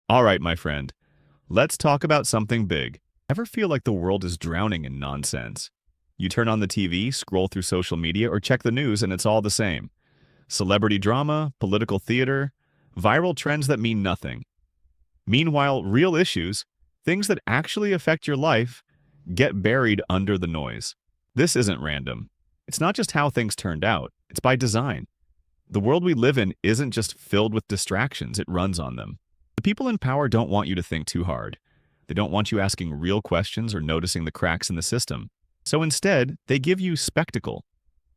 All right, my friend, let's talk about something big. Ever feel like the world is drowning in nonsense? You turn on the TV, scroll through social media, or check the news, and it's all the same. Celebrity drama, political theater, viral trends that mean nothing. Meanwhile, real issues, things that actually affect your life, get buried under the noise. This isn't random. It's not just how things turned out, it's by design. The world we live in isn't just filled with distractions, it runs on them. The people in power don't want you to think too hard. They don't want you asking real questions or noticing the cracks in the system. So instead, they give you Spectacle,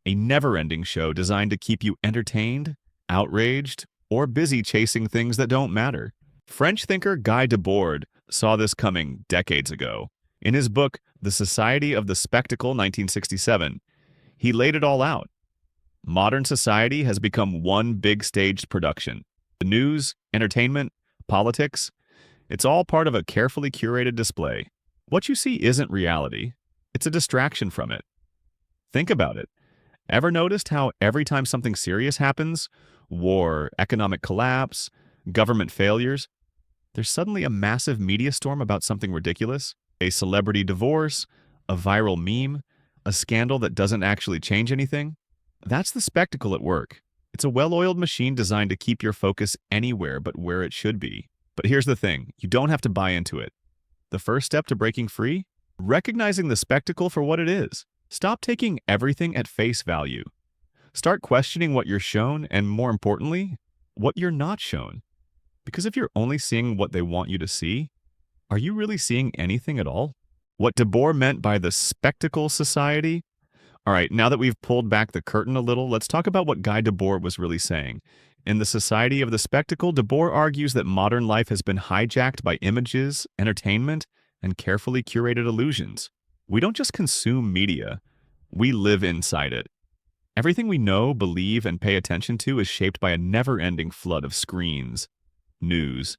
a never-ending show designed to keep you entertained, outraged, or busy chasing things that don't matter. French thinker Guy Debord saw this coming decades ago. In his book, The Society of the Spectacle, 1967, he laid it all out. Modern society has become one big staged production. The news, entertainment, politics, it's all part of a carefully curated display. What you see isn't reality. It's a distraction from it. Think about it. Ever noticed how every time something serious happens, war, economic collapse, government failures, there's suddenly a massive media storm about something ridiculous? A celebrity divorce, a viral meme, a scandal that doesn't actually change anything? That's the spectacle at work. It's a well-oiled machine designed to keep your focus anywhere but where it should be. But here's the thing, you don't have to buy into it. The first step to breaking free? Recognizing the spectacle for what it is. Stop taking everything at face value. Start questioning what you're shown and, more importantly, what you're not shown. Because if you're only seeing what they want you to see, are you really seeing anything at all? What Debord meant by the Spectacle Society? All right, now that we've pulled back the curtain a little, let's talk about what Guy Debord was really saying. In the Society of the Spectacle, Debord argues that modern life has been hijacked by images, entertainment, and carefully curated illusions. We don't just consume media, we live inside it. Everything we know, believe, and pay attention to is shaped by a never-ending flood of screens, news,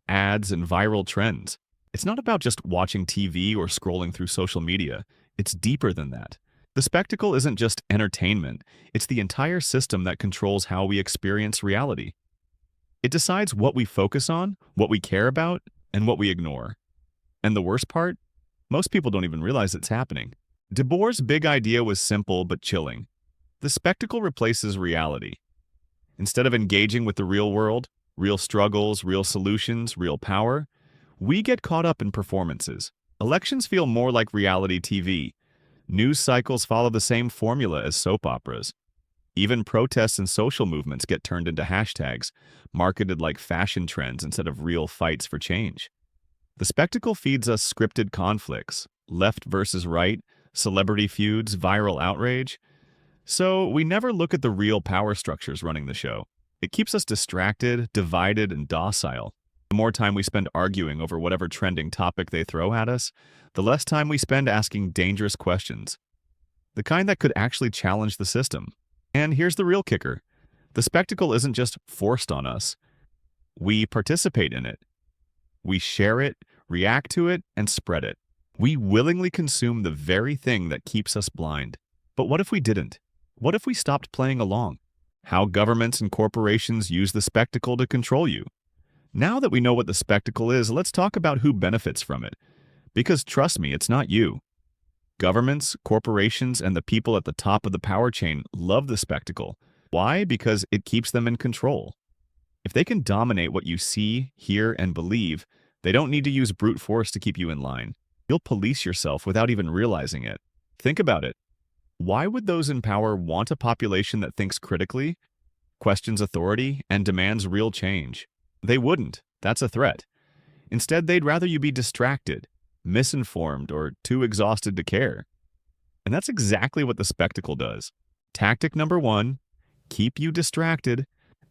ads, and viral trends. It's not about just watching TV or scrolling through social media. It's deeper than that. The spectacle isn't just entertainment, it's the entire system that controls how we experience reality. It decides what we focus on, what we care about, and what we ignore. And the worst part? Most people don't even realize it's happening. Debord's big idea was simple but chilling. The spectacle replaces reality. Instead of engaging with the real world, real struggles, real solutions, real power, we get caught up in performances. Elections feel more like reality TV. News cycles follow the same formula as soap operas. Even protests and social movements get turned into hashtags, marketed like fashion trends instead of real fights for change. The spectacle feeds us scripted conflicts, left versus right, celebrity feuds, viral outrage. So we never look at the real power structures running the show. It keeps us distracted, divided, and docile. The more time we spend arguing over whatever trending topic they throw at us, the less time we spend asking dangerous questions. The kind that could actually challenge the system. And here's the real kicker. The spectacle isn't just forced on us. We participate in it. We share it, react to it, and spread it. We willingly consume the very thing that keeps us blind. But what if we didn't? What if we stopped playing along? How governments and corporations use the spectacle to control you. Now that we know what the spectacle is, let's talk about who benefits from it. Because trust me, it's not you. Governments, corporations, and the people at the top of the power chain love the spectacle. Why? Because it keeps them in control. If they can dominate what you see, hear, and believe, they don't need to use brute force to keep you in line. You'll police yourself without even realizing it. Think about it. Why would those in power want a population that thinks critically, questions authority, and demands real change? They wouldn't. That's a threat. Instead, they'd rather you be distracted, misinformed, or too exhausted to care. And that's exactly what the spectacle does. Tactic number 1, keep you distracted.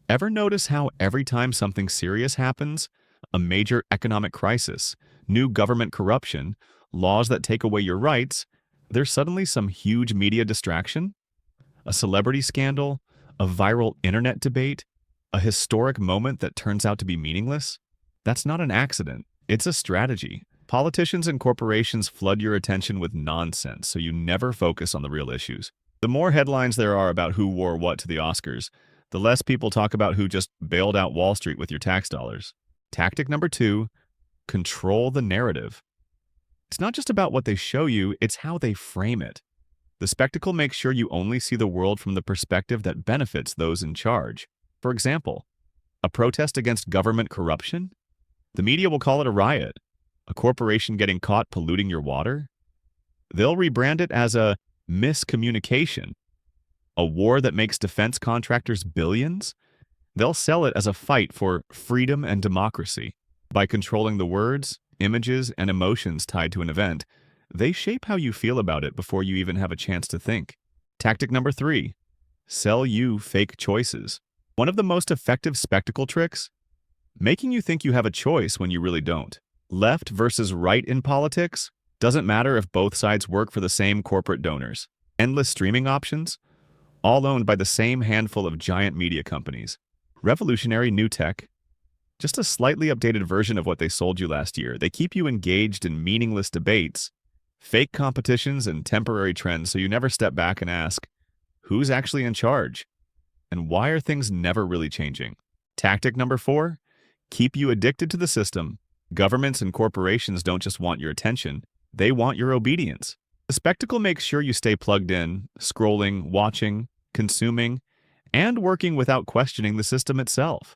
Ever notice how every time something serious happens, a major economic crisis, new government corruption, laws that take away your rights, there's suddenly some huge media distraction? A celebrity scandal, a viral internet debate, a historic moment that turns out to be meaningless? That's not an accident. It's a strategy. Politicians and corporations flood your attention with nonsense so you never focus on the real issues. The more headlines there are about who wore what to the Oscars, the less people talk about who just bailed out Wall Street with your tax dollars. Tactic number 2, control the narrative. It's not just about what they show you, it's how they frame it. The spectacle makes sure you only see the world from the perspective that benefits those in charge. For example, a protest against government corruption? The media will call it a riot. A corporation getting caught polluting your water? They'll rebrand it as a miscommunication. A war that makes defense contractors billions? They'll sell it as a fight for freedom and democracy. By controlling the words, images, and emotions tied to an event, they shape how you feel about it before you even have a chance to think. Tactic number 3, sell you fake choices. One of the most effective spectacle tricks? Making you think you have a choice when you really don't. Left versus right in politics? Doesn't matter if both sides work for the same corporate donors. Endless streaming options? All owned by the same handful of giant media companies. Revolutionary new tech? Just a slightly updated version of what they sold you last year. They keep you engaged in meaningless debates, fake competitions, and temporary trends so you never step back and ask, who's actually in charge? And why are things never really changing? Tactic number 4, keep you addicted to the system. Governments and corporations don't just want your attention, they want your obedience. The spectacle makes sure you stay plugged in, scrolling, watching, consuming, and working without questioning the system itself.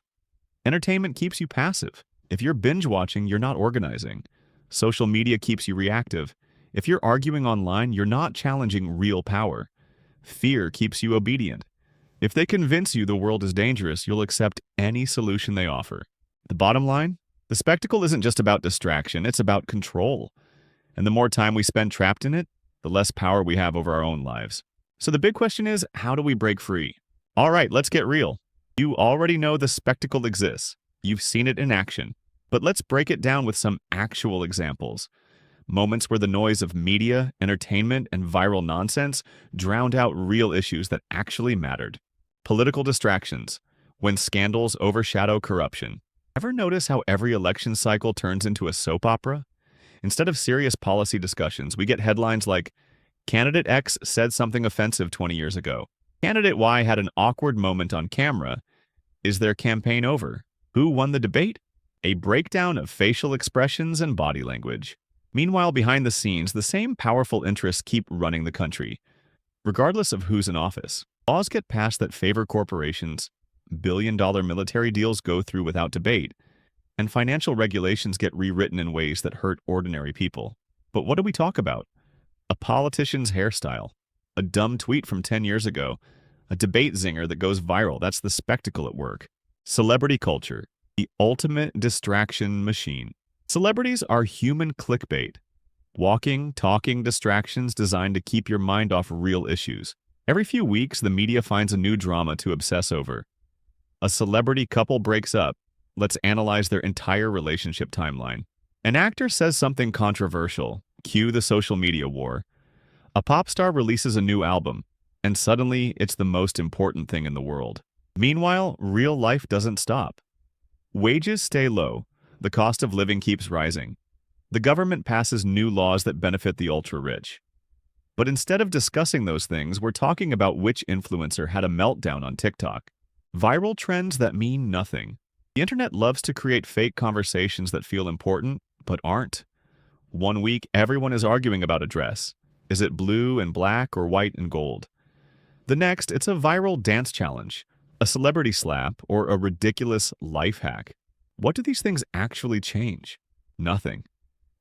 Entertainment keeps you passive. If you're binge-watching, you're not organizing. Social media keeps you reactive. If you're arguing online, you're not challenging real power. Fear keeps you obedient. If they convince you the world is dangerous, you'll accept any solution they offer. The bottom line? The spectacle isn't just about distraction, it's about control. And the more time we spend trapped in it, the less power we have over our own lives. So the big question is, how do we break free? All right, let's get real. You already know the spectacle exists. You've seen it in action. But let's break it down with some actual examples. Moments where the noise of media, entertainment, and viral nonsense drowned out real issues that actually mattered. Political distractions, when scandals overshadow corruption. Ever notice how every election cycle turns into a soap opera? Instead of serious policy discussions, we get headlines like, Candidate X said something offensive 20 years ago. Candidate Y had an awkward moment on camera. Is their campaign over? Who won the debate? A breakdown of facial expressions and body language. Meanwhile, behind the scenes, the same powerful interests keep running the country. Regardless of who's in office, laws get passed that favor corporations, billion-dollar military deals go through without debate, and financial regulations get rewritten in ways that hurt ordinary people. But what do we talk about? A politician's hairstyle, a dumb tweet from 10 years ago, a debate zinger that goes viral. That's the spectacle at work. Celebrity culture, the ultimate distraction machine. Celebrities are human clickbait. Walking, talking distractions designed to keep your mind off real issues. Every few weeks, the media finds a new drama to obsess over. A celebrity couple breaks up. Let's analyze their entire relationship timeline. An actor says something controversial. Cue the social media war. A pop star releases a new album, and suddenly it's the most important thing in the world. Meanwhile, real life doesn't stop. Wages stay low. The cost of living keeps rising. The government passes new laws that benefit the ultra-rich. But instead of discussing those things, we're talking about which influencer had a meltdown on TikTok. Viral trends that mean nothing. The internet loves to create fake conversations that feel important, but aren't. One week, everyone is arguing about a dress. Is it blue and black or white and gold? The next, it's a viral dance challenge, a celebrity slap, or a ridiculous life hack. What do these things actually change? Nothing.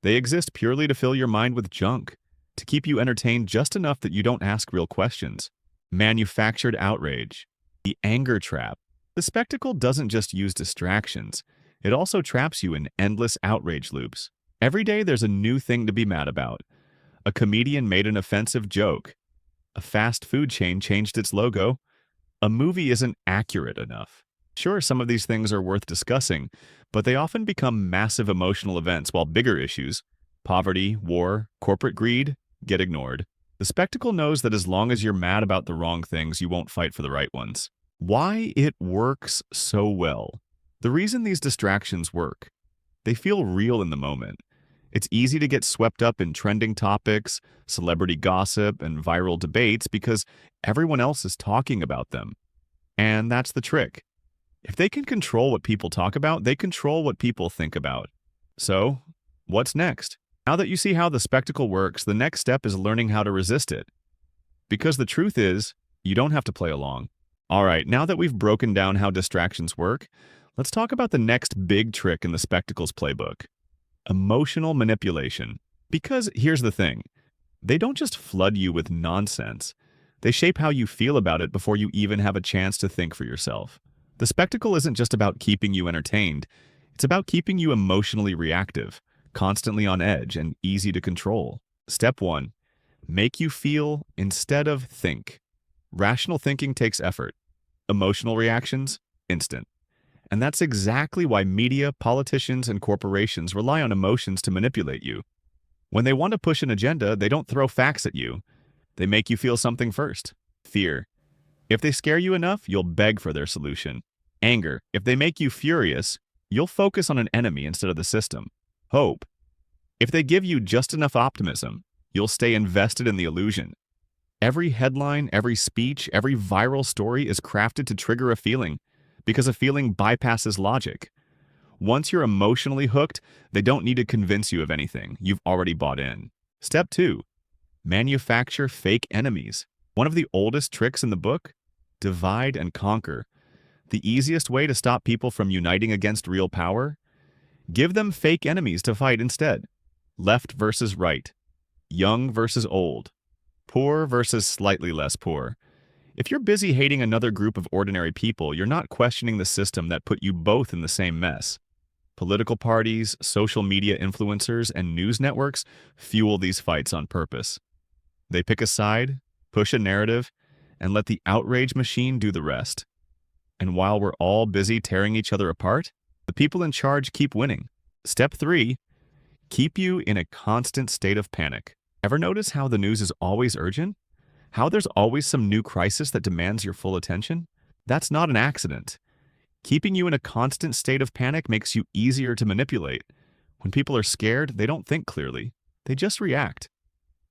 They exist purely to fill your mind with junk, to keep you entertained just enough that you don't ask real questions. Manufactured outrage. The anger trap. The spectacle doesn't just use distractions. It also traps you in endless outrage loops. Every day there's a new thing to be mad about. A comedian made an offensive joke. A fast food chain changed its logo. A movie isn't accurate enough. Sure, some of these things are worth discussing, but they often become massive emotional events while bigger issues, poverty, war, corporate greed, get ignored. The spectacle knows that as long as you're mad about the wrong things, you won't fight for the right ones. Why it works so well. The reason these distractions work. They feel real in the moment. It's easy to get swept up in trending topics, celebrity gossip, and viral debates because everyone else is talking about them. And that's the trick. If they can control what people talk about, they control what people think about. So, what's next? Now that you see how the spectacle works, the next step is learning how to resist it. Because the truth is, you don't have to play along. All right, now that we've broken down how distractions work, let's talk about the next big trick in the spectacles playbook: emotional manipulation. Because here's the thing, they don't just flood you with nonsense, they shape how you feel about it before you even have a chance to think for yourself. The spectacle isn't just about keeping you entertained, it's about keeping you emotionally reactive, constantly on edge, and easy to control. Step 1. Make you feel instead of think. Rational thinking takes effort. Emotional reactions, instant. And that's exactly why media, politicians, and corporations rely on emotions to manipulate you. When they want to push an agenda, they don't throw facts at you. They make you feel something first. Fear. If they scare you enough, you'll beg for their solution. Anger. If they make you furious, you'll focus on an enemy instead of the system. Hope. If they give you just enough optimism, you'll stay invested in the illusion. Every headline, every speech, every viral story is crafted to trigger a feeling, because a feeling bypasses logic. Once you're emotionally hooked, they don't need to convince you of anything. You've already bought in. Step 2. Manufacture fake enemies. One of the oldest tricks in the book? Divide and conquer. The easiest way to stop people from uniting against real power? Give them fake enemies to fight instead. Left versus right. Young versus old. Poor versus slightly less poor. If you're busy hating another group of ordinary people, you're not questioning the system that put you both in the same mess. Political parties, social media influencers, and news networks fuel these fights on purpose. They pick a side, push a narrative, and let the outrage machine do the rest. And while we're all busy tearing each other apart, the people in charge keep winning. Step 3. Keep you in a constant state of panic. Ever notice how the news is always urgent? How there's always some new crisis that demands your full attention? That's not an accident. Keeping you in a constant state of panic makes you easier to manipulate. When people are scared, they don't think clearly. They just react.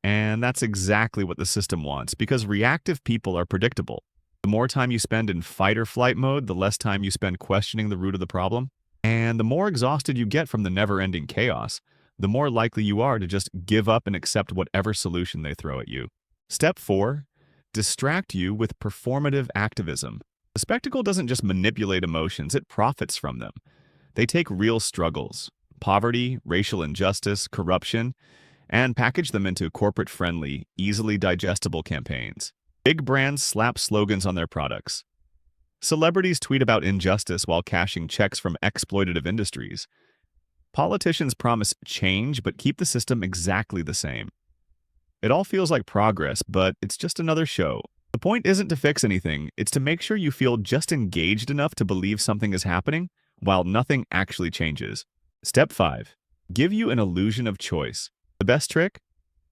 And that's exactly what the system wants, because reactive people are predictable. The more time you spend in fight or flight mode, the less time you spend questioning the root of the problem. And the more exhausted you get from the never-ending chaos, the more likely you are to just give up and accept whatever solution they throw at you. Step 4. Distract you with performative activism. The spectacle doesn't just manipulate emotions, it profits from them. They take real struggles, poverty, racial injustice, corruption, and package them into corporate-friendly, easily digestible campaigns. Big brands slap slogans on their products. Celebrities tweet about injustice while cashing checks from exploitative industries. Politicians promise change but keep the system exactly the same. It all feels like progress, but it's just another show. The point isn't to fix anything, it's to make sure you feel just engaged enough to believe something is happening while nothing actually changes. Step 5. Give you an illusion of choice. The best trick?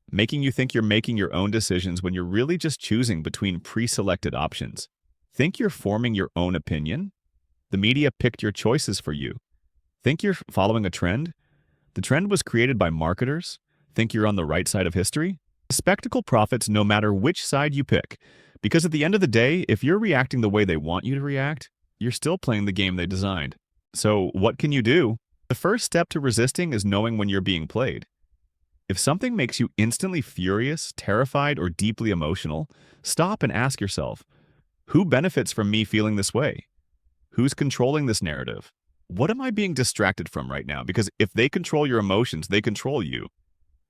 Making you think you're making your own decisions when you're really just choosing between pre-selected options. Think you're forming your own opinion? The media picked your choices for you. Think you're following a trend? The trend was created by marketers. Think you're on the right side of history? The spectacle profits no matter which side you pick, because at the end of the day, if you're reacting the way they want you to react, you're still playing the game they designed. So what can you do? The first step to resisting is knowing when you're being played. If something makes you instantly furious, terrified, or deeply emotional, stop and ask yourself, who benefits from me feeling this way? Who's controlling this narrative? What am I being distracted from right now? Because if they control your emotions, they control you.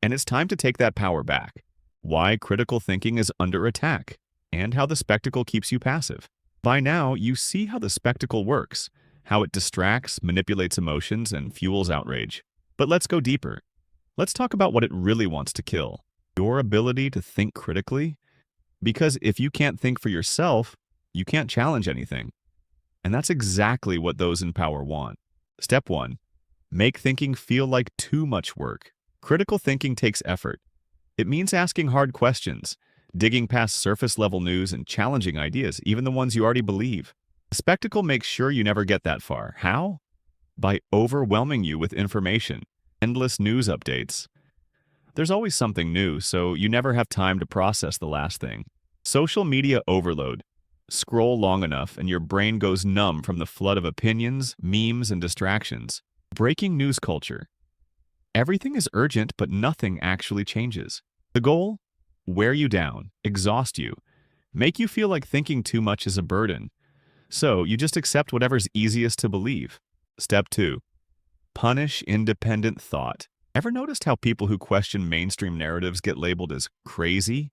And it's time to take that power back. Why critical thinking is under attack, and how the spectacle keeps you passive. By now, you see how the spectacle works, how it distracts, manipulates emotions, and fuels outrage. But let's go deeper. Let's talk about what it really wants to kill. Your ability to think critically. Because if you can't think for yourself, you can't challenge anything. And that's exactly what those in power want. Step 1. Make thinking feel like too much work. Critical thinking takes effort. It means asking hard questions, digging past surface-level news and challenging ideas, even the ones you already believe. The spectacle makes sure you never get that far. How? By overwhelming you with information, endless news updates. There's always something new, so you never have time to process the last thing. Social media overload. Scroll long enough and your brain goes numb from the flood of opinions, memes, and distractions. Breaking news culture. Everything is urgent, but nothing actually changes. The goal? Wear you down, exhaust you, make you feel like thinking too much is a burden. So you just accept whatever's easiest to believe. Step 2. Punish independent thought. Ever noticed how people who question mainstream narratives get labeled as crazy,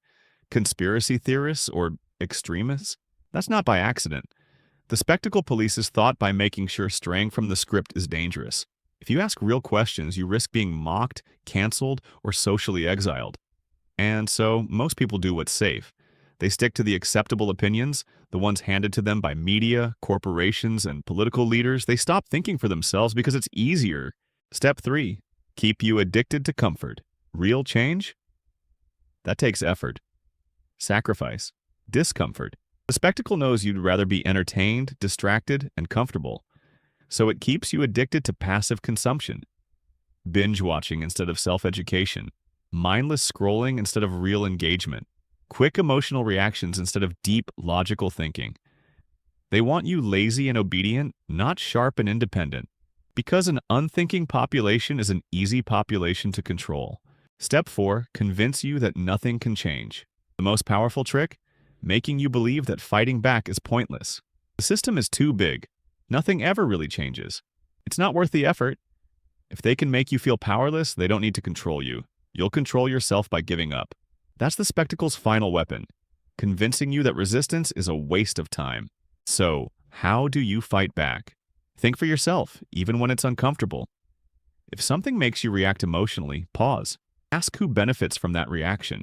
conspiracy theorists, or extremists? That's not by accident. The spectacle polices thought by making sure straying from the script is dangerous. If you ask real questions, you risk being mocked, canceled, or socially exiled. And so, most people do what's safe. They stick to the acceptable opinions, the ones handed to them by media, corporations, and political leaders. They stop thinking for themselves because it's easier. Step 3. Keep you addicted to comfort. Real change? That takes effort, sacrifice, discomfort. The spectacle knows you'd rather be entertained, distracted, and comfortable. So it keeps you addicted to passive consumption. Binge watching instead of self-education. Mindless scrolling instead of real engagement. Quick emotional reactions instead of deep, logical thinking. They want you lazy and obedient, not sharp and independent. Because an unthinking population is an easy population to control. Step 4. Convince you that nothing can change. The most powerful trick? Making you believe that fighting back is pointless. The system is too big. Nothing ever really changes. It's not worth the effort. If they can make you feel powerless, they don't need to control you. You'll control yourself by giving up. That's the spectacle's final weapon, convincing you that resistance is a waste of time. So, how do you fight back? Think for yourself, even when it's uncomfortable. If something makes you react emotionally, pause. Ask who benefits from that reaction.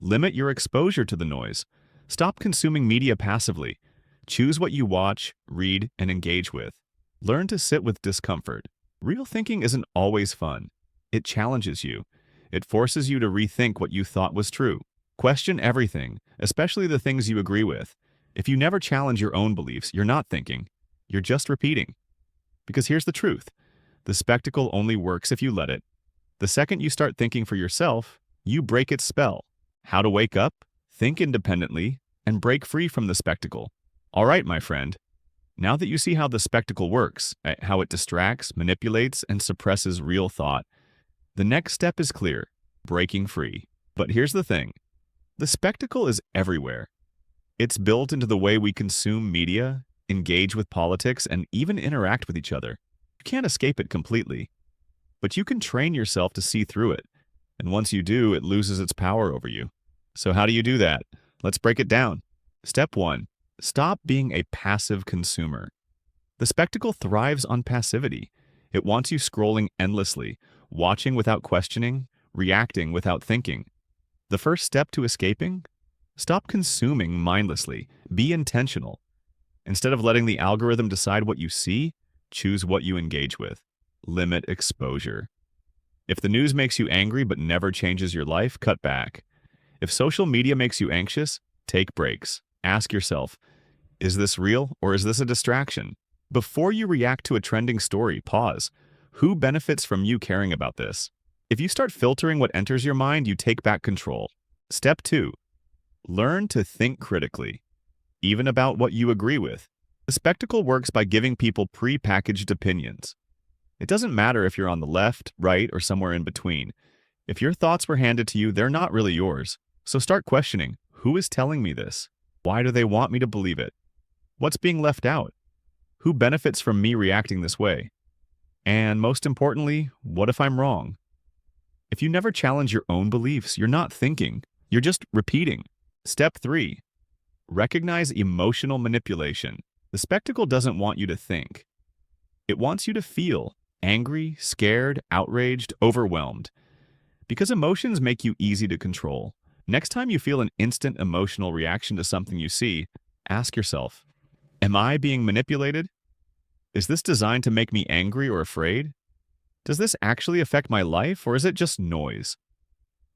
Limit your exposure to the noise. Stop consuming media passively. Choose what you watch, read, and engage with. Learn to sit with discomfort. Real thinking isn't always fun. It challenges you. It forces you to rethink what you thought was true. Question everything, especially the things you agree with. If you never challenge your own beliefs, you're not thinking. You're just repeating. Because here's the truth. The spectacle only works if you let it. The second you start thinking for yourself, you break its spell. How to wake up, think independently, and break free from the spectacle. All right, my friend. Now that you see how the spectacle works, how it distracts, manipulates, and suppresses real thought, the next step is clear, breaking free. But here's the thing. The spectacle is everywhere. It's built into the way we consume media, engage with politics, and even interact with each other. You can't escape it completely. But you can train yourself to see through it. And once you do, it loses its power over you. So how do you do that? Let's break it down. Step 1. Stop being a passive consumer. The spectacle thrives on passivity. It wants you scrolling endlessly, watching without questioning, reacting without thinking. The first step to escaping? Stop consuming mindlessly. Be intentional. Instead of letting the algorithm decide what you see, choose what you engage with. Limit exposure. If the news makes you angry but never changes your life, cut back. If social media makes you anxious, take breaks. Ask yourself, is this real or is this a distraction? Before you react to a trending story, pause. Who benefits from you caring about this? If you start filtering what enters your mind, you take back control. Step 2. Learn to think critically, even about what you agree with. The spectacle works by giving people pre-packaged opinions. It doesn't matter if you're on the left, right, or somewhere in between. If your thoughts were handed to you, they're not really yours. So start questioning, who is telling me this? Why do they want me to believe it? What's being left out? Who benefits from me reacting this way? And most importantly, what if I'm wrong? If you never challenge your own beliefs, you're not thinking. You're just repeating. Step 3. Recognize emotional manipulation. The spectacle doesn't want you to think. It wants you to feel angry, scared, outraged, overwhelmed. Because emotions make you easy to control. Next time you feel an instant emotional reaction to something you see, ask yourself, am I being manipulated? Is this designed to make me angry or afraid? Does this actually affect my life, or is it just noise?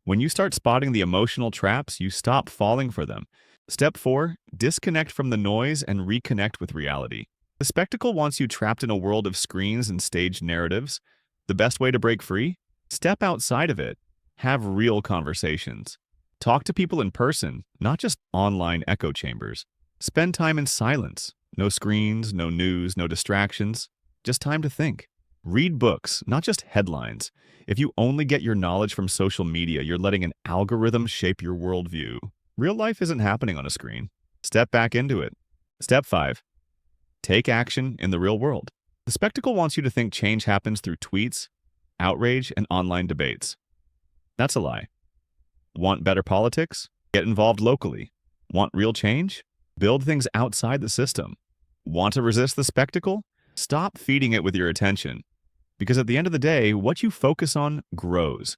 When you start spotting the emotional traps, you stop falling for them. Step 4. Disconnect from the noise and reconnect with reality. The spectacle wants you trapped in a world of screens and staged narratives. The best way to break free? Step outside of it. Have real conversations. Talk to people in person, not just online echo chambers. Spend time in silence. No screens, no news, no distractions. Just time to think. Read books, not just headlines. If you only get your knowledge from social media, you're letting an algorithm shape your worldview. Real life isn't happening on a screen. Step back into it. Step 5. Take action in the real world. The spectacle wants you to think change happens through tweets, outrage, and online debates. That's a lie. Want better politics? Get involved locally. Want real change? Build things outside the system. Want to resist the spectacle? Stop feeding it with your attention. Because at the end of the day, what you focus on grows.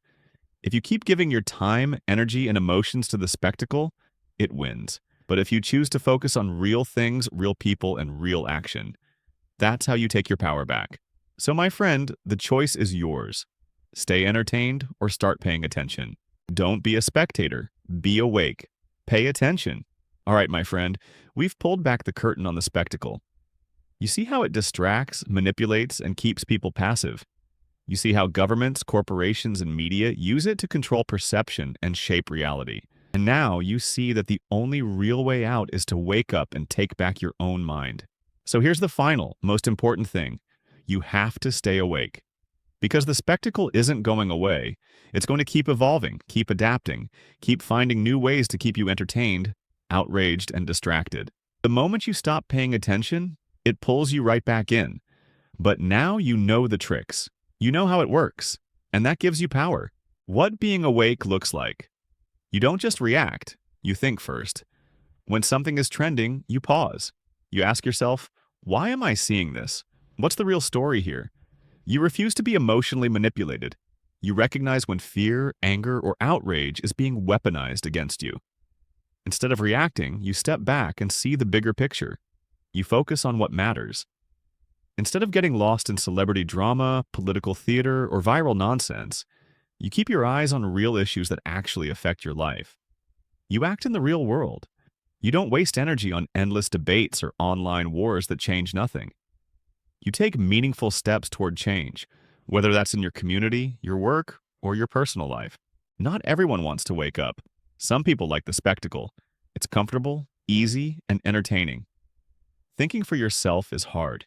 If you keep giving your time, energy, and emotions to the spectacle, it wins. But if you choose to focus on real things, real people, and real action, that's how you take your power back. So my friend, the choice is yours. Stay entertained or start paying attention. Don't be a spectator. Be awake. Pay attention. All right, my friend, we've pulled back the curtain on the spectacle. You see how it distracts, manipulates, and keeps people passive. You see how governments, corporations, and media use it to control perception and shape reality. And now you see that the only real way out is to wake up and take back your own mind. So here's the final, most important thing. You have to stay awake. Because the spectacle isn't going away. It's going to keep evolving, keep adapting, keep finding new ways to keep you entertained, outraged, and distracted. The moment you stop paying attention, it pulls you right back in. But now you know the tricks. You know how it works. And that gives you power. What being awake looks like. You don't just react. You think first. When something is trending, you pause. You ask yourself, why am I seeing this? What's the real story here? You refuse to be emotionally manipulated. You recognize when fear, anger, or outrage is being weaponized against you. Instead of reacting, you step back and see the bigger picture. You focus on what matters. Instead of getting lost in celebrity drama, political theater, or viral nonsense, you keep your eyes on real issues that actually affect your life. You act in the real world. You don't waste energy on endless debates or online wars that change nothing. You take meaningful steps toward change, whether that's in your community, your work, or your personal life. Not everyone wants to wake up. Some people like the spectacle. It's comfortable, easy, and entertaining. Thinking for yourself is hard.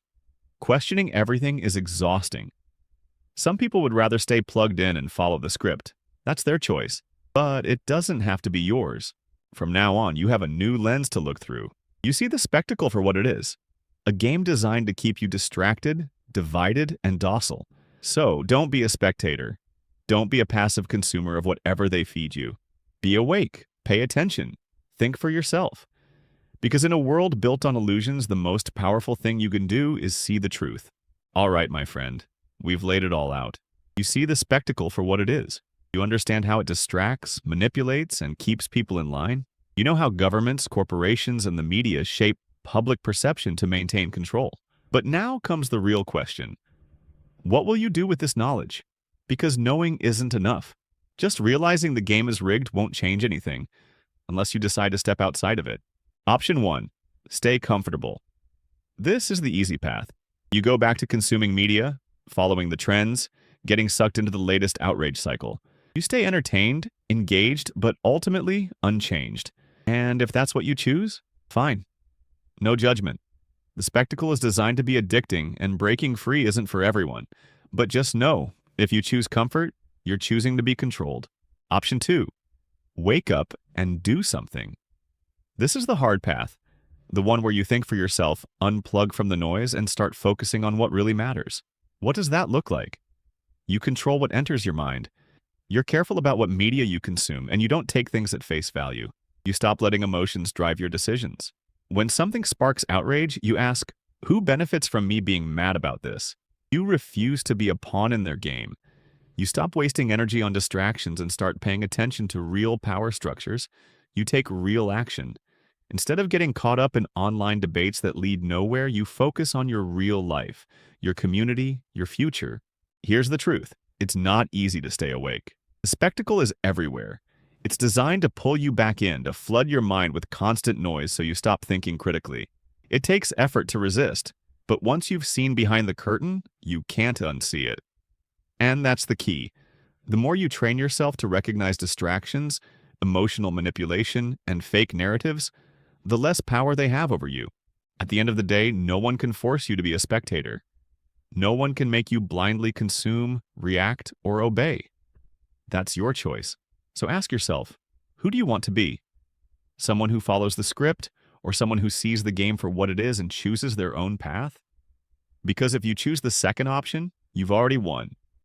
Questioning everything is exhausting. Some people would rather stay plugged in and follow the script. That's their choice. But it doesn't have to be yours. From now on, you have a new lens to look through. You see the spectacle for what it is. A game designed to keep you distracted, divided, and docile. So don't be a spectator. Don't be a passive consumer of whatever they feed you. Be awake. Pay attention. Think for yourself. Because in a world built on illusions, the most powerful thing you can do is see the truth. All right, my friend. We've laid it all out. You see the spectacle for what it is. You understand how it distracts, manipulates, and keeps people in line. You know how governments, corporations, and the media shape public perception to maintain control. But now comes the real question. What will you do with this knowledge? Because knowing isn't enough. Just realizing the game is rigged won't change anything, unless you decide to step outside of it. Option 1. Stay comfortable. This is the easy path. You go back to consuming media, following the trends, getting sucked into the latest outrage cycle. You stay entertained, engaged, but ultimately unchanged. And if that's what you choose, fine. No judgment. The spectacle is designed to be addicting, and breaking free isn't for everyone. But just know, if you choose comfort, you're choosing to be controlled. Option 2. Wake up and do something. This is the hard path. The one where you think for yourself, unplug from the noise, and start focusing on what really matters. What does that look like? You control what enters your mind. You're careful about what media you consume, and you don't take things at face value. You stop letting emotions drive your decisions. When something sparks outrage, you ask, who benefits from me being mad about this? You refuse to be a pawn in their game. You stop wasting energy on distractions and start paying attention to real power structures. You take real action. Instead of getting caught up in online debates that lead nowhere, you focus on your real life, your community, your future. Here's the truth. It's not easy to stay awake. The spectacle is everywhere. It's designed to pull you back in, to flood your mind with constant noise so you stop thinking critically. It takes effort to resist, but once you've seen behind the curtain, you can't unsee it. And that's the key. The more you train yourself to recognize distractions, emotional manipulation, and fake narratives, the less power they have over you. At the end of the day, no one can force you to be a spectator. No one can make you blindly consume, react, or obey. That's your choice. So ask yourself, who do you want to be? Someone who follows the script, or someone who sees the game for what it is and chooses their own path? Because if you choose the second option, you've already won.